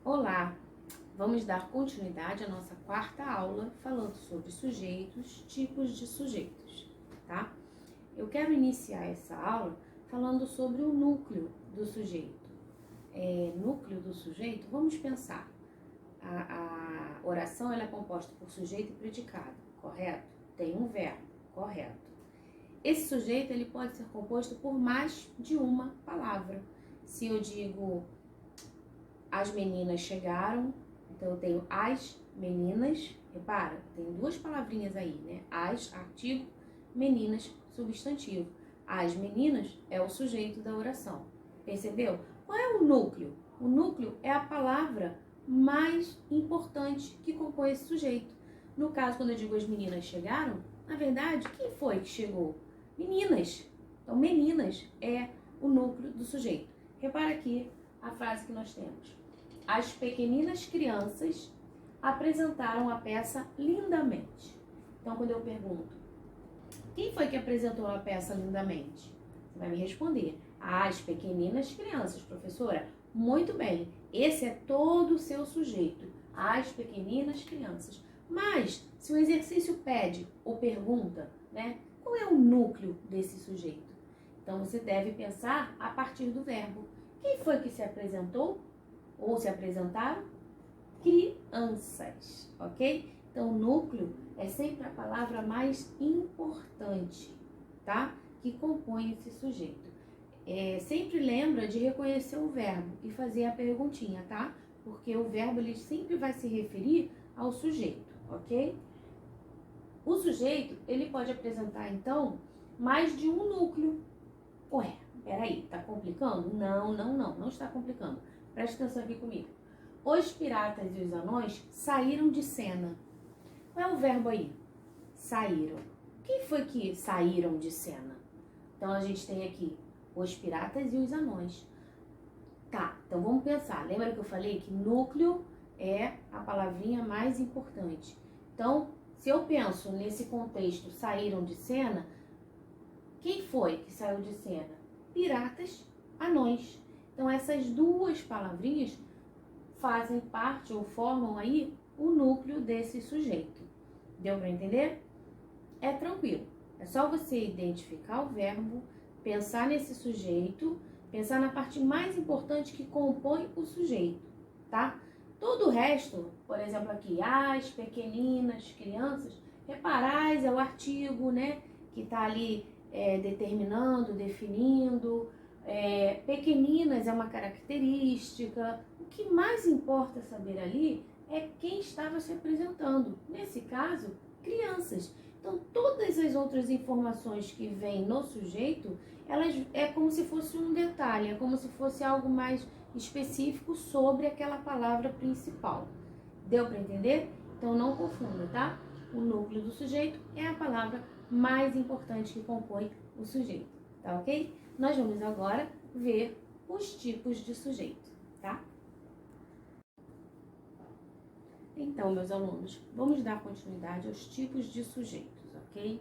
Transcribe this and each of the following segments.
Olá, vamos dar continuidade à nossa quarta aula falando sobre sujeitos, tipos de sujeitos, tá? Eu quero iniciar essa aula falando sobre o núcleo do sujeito. Núcleo do sujeito, vamos pensar. A oração ela é composta por sujeito e predicado, correto? Tem um verbo, correto. Esse sujeito ele pode ser composto por mais de uma palavra. Se eu digo as meninas chegaram, então eu tenho as meninas, repara, tem duas palavrinhas aí, né? As, artigo, meninas, substantivo. As meninas é o sujeito da oração, percebeu? Qual é o núcleo? O núcleo é a palavra mais importante que compõe esse sujeito. No caso, quando eu digo as meninas chegaram, na verdade, quem foi que chegou? Meninas. Então, meninas é o núcleo do sujeito. Repara aqui a frase que nós temos. As pequeninas crianças apresentaram a peça lindamente. Então, quando eu pergunto, quem foi que apresentou a peça lindamente? Você vai me responder, as pequeninas crianças, professora. Muito bem, esse é todo o seu sujeito, as pequeninas crianças. Mas, se o exercício pede ou pergunta, né, qual é o núcleo desse sujeito? Então, você deve pensar a partir do verbo. Quem foi que se apresentou ou se apresentaram? Crianças, ok? Então, núcleo é sempre a palavra mais importante, tá? Que compõe esse sujeito. Sempre lembra de reconhecer o verbo e fazer a perguntinha, tá? Porque o verbo ele sempre vai se referir ao sujeito, ok? O sujeito, ele pode apresentar, então, mais de um núcleo. Ué, peraí, tá complicando? Não está complicando. Presta atenção aqui comigo. Os piratas e os anões saíram de cena. Qual é o verbo aí? Saíram. Quem foi que saíram de cena? Então, a gente tem aqui os piratas e os anões. Tá, então vamos pensar. Lembra que eu falei que núcleo é a palavrinha mais importante. Então, se eu penso nesse contexto, saíram de cena, quem foi que saiu de cena? Piratas, anões. Então, essas duas palavrinhas fazem parte ou formam aí o núcleo desse sujeito. Deu para entender? É tranquilo. É só você identificar o verbo, pensar nesse sujeito, pensar na parte mais importante que compõe o sujeito, tá? Todo o resto, por exemplo aqui, as pequeninas, crianças, reparais é o artigo, né? Que tá ali determinando, definindo. Pequeninas é uma característica. O que mais importa saber ali é quem estava se apresentando. Nesse caso, crianças. Então, todas as outras informações que vêm no sujeito, elas é como se fosse um detalhe, é como se fosse algo mais específico sobre aquela palavra principal. Deu para entender? Então, não confunda, tá? O núcleo do sujeito é a palavra mais importante que compõe o sujeito, tá ok? Nós vamos agora ver os tipos de sujeito, tá? Então, meus alunos, vamos dar continuidade aos tipos de sujeitos, ok?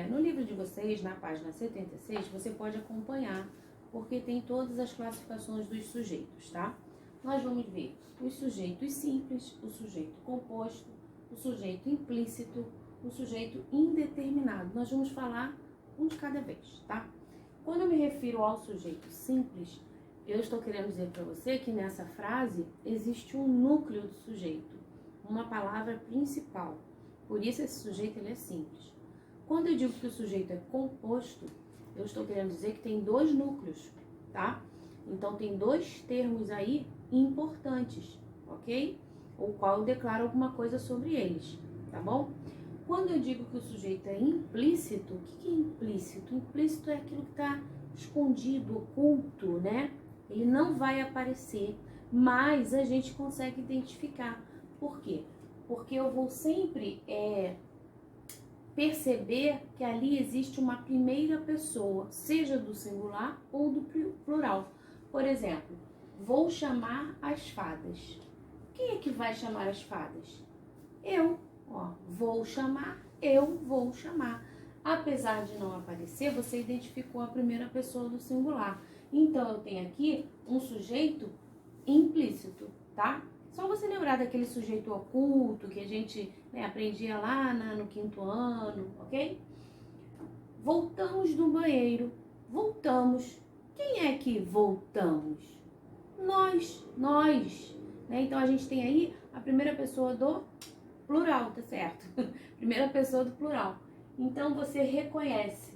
No livro de vocês, na página 76, você pode acompanhar, porque tem todas as classificações dos sujeitos, tá? Nós vamos ver os sujeitos simples, o sujeito composto, o sujeito implícito, o sujeito indeterminado. Nós vamos falar um de cada vez, tá? Quando eu me refiro ao sujeito simples, eu estou querendo dizer para você que nessa frase existe um núcleo do sujeito, uma palavra principal. Por isso esse sujeito ele é simples. Quando eu digo que o sujeito é composto, eu estou querendo dizer que tem dois núcleos, tá? Então tem dois termos aí importantes, ok? O qual eu declaro alguma coisa sobre eles, tá bom? Quando eu digo que o sujeito é implícito, o que é implícito? Implícito é aquilo que está escondido, oculto, né? Ele não vai aparecer, mas a gente consegue identificar. Por quê? Porque eu vou sempre perceber que ali existe uma primeira pessoa, seja do singular ou do plural. Por exemplo, vou chamar as fadas. Quem é que vai chamar as fadas? Eu. Vou chamar, eu vou chamar. Apesar de não aparecer, você identificou a primeira pessoa do singular. Então, eu tenho aqui um sujeito implícito, tá? Só você lembrar daquele sujeito oculto que a gente, né, aprendia lá no 5º ano, ok? Voltamos do banheiro, voltamos. Quem é que voltamos? Nós, né? Então a gente tem aí a primeira pessoa do plural, tá certo? Primeira pessoa do plural. Então você reconhece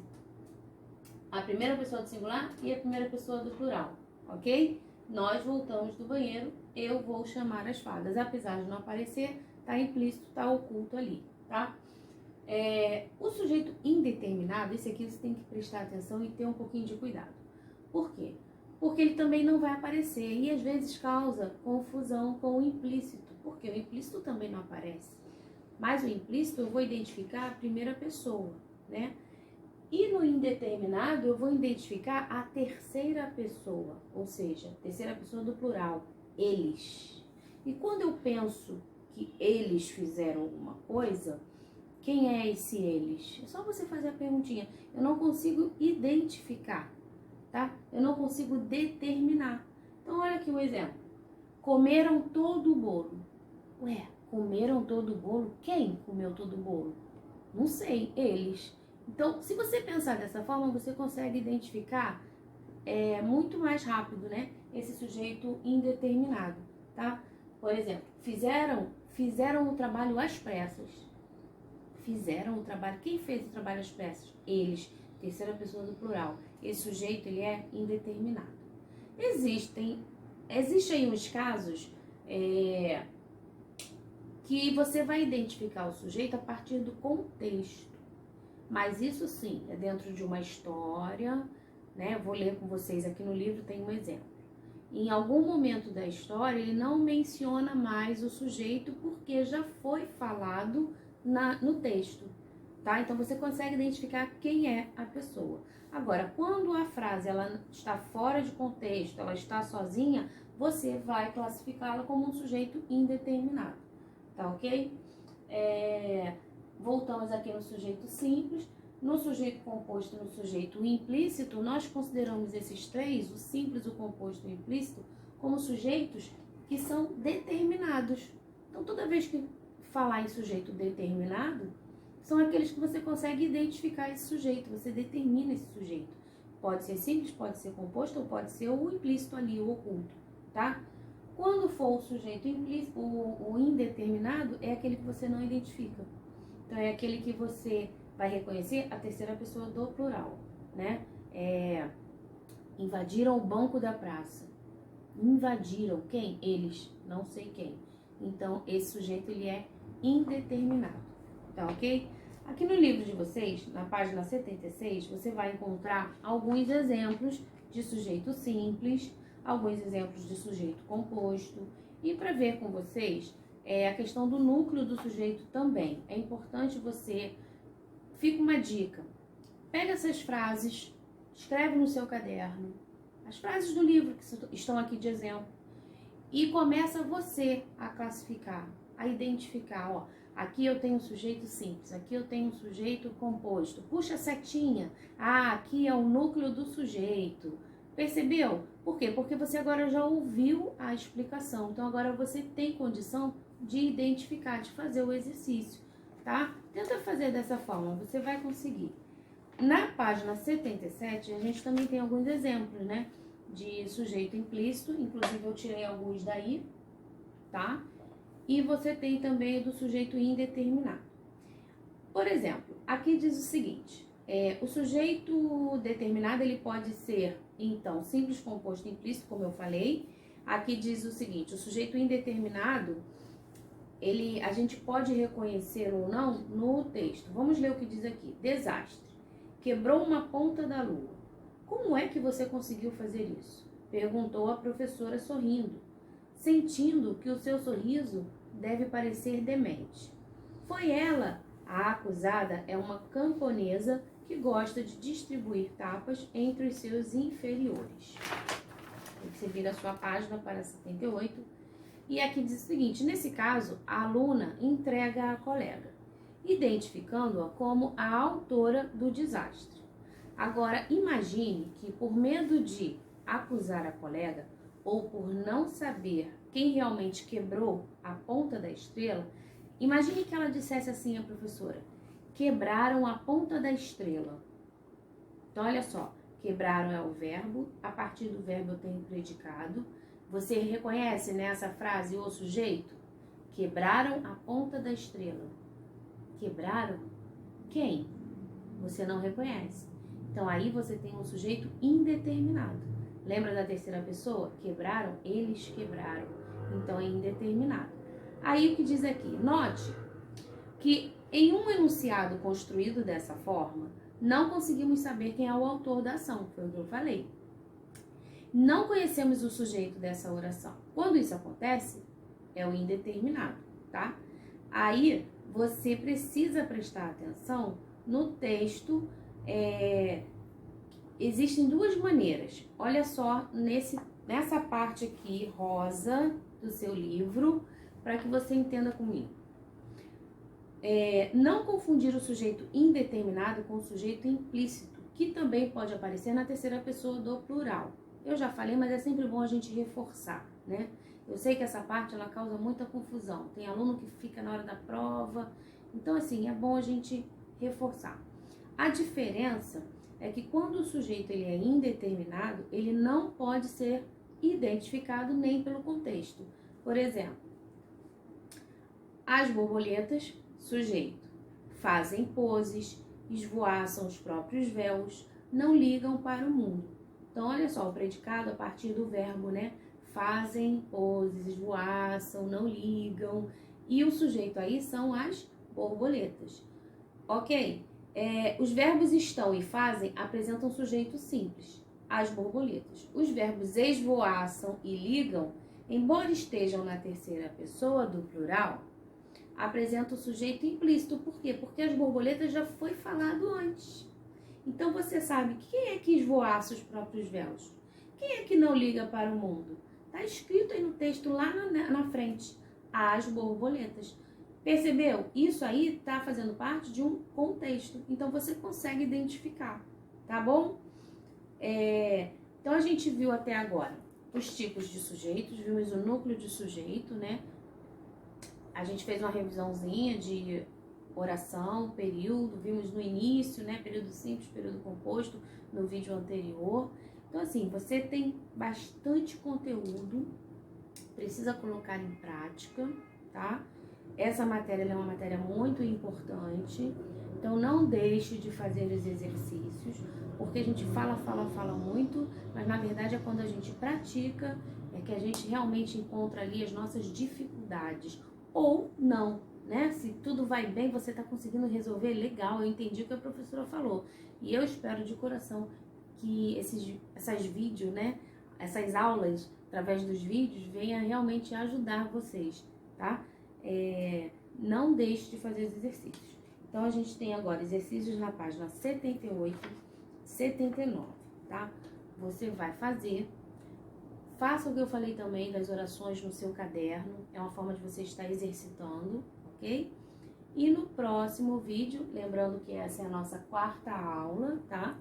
a primeira pessoa do singular e a primeira pessoa do plural, ok? Nós voltamos do banheiro, eu vou chamar as fadas. Apesar de não aparecer, tá implícito, tá oculto ali, tá? O sujeito indeterminado, esse aqui você tem que prestar atenção e ter um pouquinho de cuidado. Por quê? Porque ele também não vai aparecer e às vezes causa confusão com o implícito, porque o implícito também não aparece. Mas o implícito eu vou identificar a primeira pessoa, né? E no indeterminado eu vou identificar a terceira pessoa, ou seja, terceira pessoa do plural, eles. E quando eu penso que eles fizeram alguma coisa, quem é esse eles? É só você fazer a perguntinha. Eu não consigo identificar, tá? Eu não consigo determinar. Então olha aqui um exemplo. Comeram todo o bolo. Ué, comeram todo o bolo? Quem comeu todo o bolo? Não sei, eles. Então, se você pensar dessa forma, você consegue identificar muito mais rápido, né? Esse sujeito indeterminado, tá? Por exemplo, fizeram o trabalho às pressas. Fizeram o trabalho. Quem fez o trabalho às pressas? Eles. Terceira pessoa do plural. Esse sujeito, ele é indeterminado. Existem aí uns casos que você vai identificar o sujeito a partir do contexto. Mas isso sim, é dentro de uma história, né? Eu vou ler com vocês aqui no livro, tem um exemplo. Em algum momento da história, ele não menciona mais o sujeito porque já foi falado no texto, tá? Então você consegue identificar quem é a pessoa. Agora, quando a frase ela está fora de contexto, ela está sozinha, você vai classificá-la como um sujeito indeterminado, tá ok? Voltamos aqui no sujeito simples. No sujeito composto e no sujeito implícito, nós consideramos esses três, o simples, o composto e o implícito, como sujeitos que são determinados. Então, toda vez que falar em sujeito determinado, são aqueles que você consegue identificar esse sujeito, você determina esse sujeito. Pode ser simples, pode ser composto ou pode ser o implícito ali, o oculto, tá? Quando for o sujeito implícito, o indeterminado, é aquele que você não identifica. Então, é aquele que você vai reconhecer a terceira pessoa do plural, né? Invadiram o banco da praça. Invadiram quem? Eles, não sei quem. Então, esse sujeito, ele é indeterminado, tá ok? Aqui no livro de vocês, na página 76, você vai encontrar alguns exemplos de sujeito simples, alguns exemplos de sujeito composto. E para ver com vocês, a questão do núcleo do sujeito também. É importante você... Fica uma dica. Pega essas frases, escreve no seu caderno, as frases do livro que estão aqui de exemplo, e começa você a classificar, a identificar, ó, aqui eu tenho um sujeito simples, aqui eu tenho um sujeito composto. Puxa a setinha. Ah, aqui é o núcleo do sujeito. Percebeu? Por quê? Porque você agora já ouviu a explicação. Então agora você tem condição de identificar, de fazer o exercício, tá? Tenta fazer dessa forma, você vai conseguir. Na página 77, a gente também tem alguns exemplos, né? De sujeito implícito, inclusive eu tirei alguns daí, tá? E você tem também do sujeito indeterminado. Por exemplo, aqui diz o seguinte, o sujeito determinado, ele pode ser, então, simples, composto, implícito, como eu falei. Aqui diz o seguinte, o sujeito indeterminado, a gente pode reconhecer ou não no texto. Vamos ler o que diz aqui. Desastre. Quebrou uma ponta da lua. Como é que você conseguiu fazer isso? Perguntou a professora sorrindo, sentindo que o seu sorriso deve parecer demente. Foi ela. A acusada é uma camponesa que gosta de distribuir tapas entre os seus inferiores. Você vira a sua página para 78. E aqui diz o seguinte, nesse caso, a aluna entrega a colega, identificando-a como a autora do desastre. Agora, imagine que, por medo de acusar a colega, ou por não saber quem realmente quebrou a ponta da estrela, imagine que ela dissesse assim à professora: quebraram a ponta da estrela. Então, olha só, quebraram é o verbo, a partir do verbo eu tenho predicado. Você reconhece nessa frase o sujeito? Quebraram a ponta da estrela. Quebraram? Quem? Você não reconhece. Então, aí você tem um sujeito indeterminado. Lembra da terceira pessoa? Quebraram? Eles quebraram. Então, é indeterminado. Aí, o que diz aqui? Note que em um enunciado construído dessa forma, não conseguimos saber quem é o autor da ação. Foi o que eu falei. Não conhecemos o sujeito dessa oração. Quando isso acontece, é o indeterminado, tá? Aí, você precisa prestar atenção no texto. Existem duas maneiras. Olha só nessa parte aqui rosa do seu livro, para que você entenda comigo. Não confundir o sujeito indeterminado com o sujeito implícito, que também pode aparecer na terceira pessoa do plural. Eu já falei, mas é sempre bom a gente reforçar, né? Eu sei que essa parte ela causa muita confusão. Tem aluno que fica na hora da prova. Então, assim, é bom a gente reforçar. A diferença é que quando o sujeito ele é indeterminado, ele não pode ser identificado nem pelo contexto. Por exemplo, as borboletas, sujeito, fazem poses, esvoaçam os próprios véus, não ligam para o mundo. Então, olha só, o predicado a partir do verbo, né? Fazem poses, esvoaçam, não ligam. E o sujeito aí são as borboletas. Ok? Os verbos estão e fazem apresentam sujeito simples, as borboletas. Os verbos esvoaçam e ligam, embora estejam na terceira pessoa do plural, apresentam o sujeito implícito. Por quê? Porque as borboletas já foi falado antes. Então você sabe quem é que esvoaça os próprios véus? Quem é que não liga para o mundo? Está escrito aí no texto lá na frente, as borboletas. Percebeu? Isso aí está fazendo parte de um contexto. Então, você consegue identificar, tá bom? Então, a gente viu até agora os tipos de sujeitos, vimos o núcleo de sujeito, né? A gente fez uma revisãozinha de oração, período, vimos no início, né? Período simples, período composto, no vídeo anterior. Então, assim, você tem bastante conteúdo, precisa colocar em prática, tá? Essa matéria é uma matéria muito importante, então não deixe de fazer os exercícios, porque a gente fala muito, mas na verdade é quando a gente pratica, é que a gente realmente encontra ali as nossas dificuldades, ou não, né? Se tudo vai bem, você está conseguindo resolver, legal, eu entendi o que a professora falou, e eu espero de coração que essas vídeos, né? Essas aulas, através dos vídeos, venha realmente ajudar vocês, tá? Não deixe de fazer os exercícios. Então, a gente tem agora exercícios na página 78, 79, tá? Você vai fazer. Faça o que eu falei também das orações no seu caderno. É uma forma de você estar exercitando, ok? E no próximo vídeo, lembrando que essa é a nossa quarta aula, tá?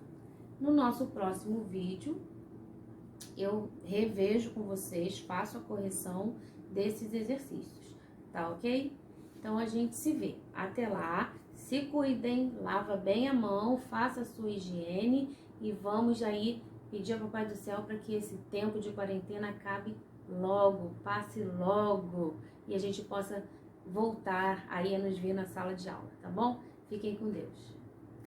No nosso próximo vídeo, eu revejo com vocês, faço a correção desses exercícios, tá ok? Então, a gente se vê. Até lá, se cuidem, lava bem a mão, faça a sua higiene e vamos aí pedir ao Papai do Céu para que esse tempo de quarentena acabe logo, passe logo e a gente possa voltar aí a nos ver na sala de aula, tá bom? Fiquem com Deus.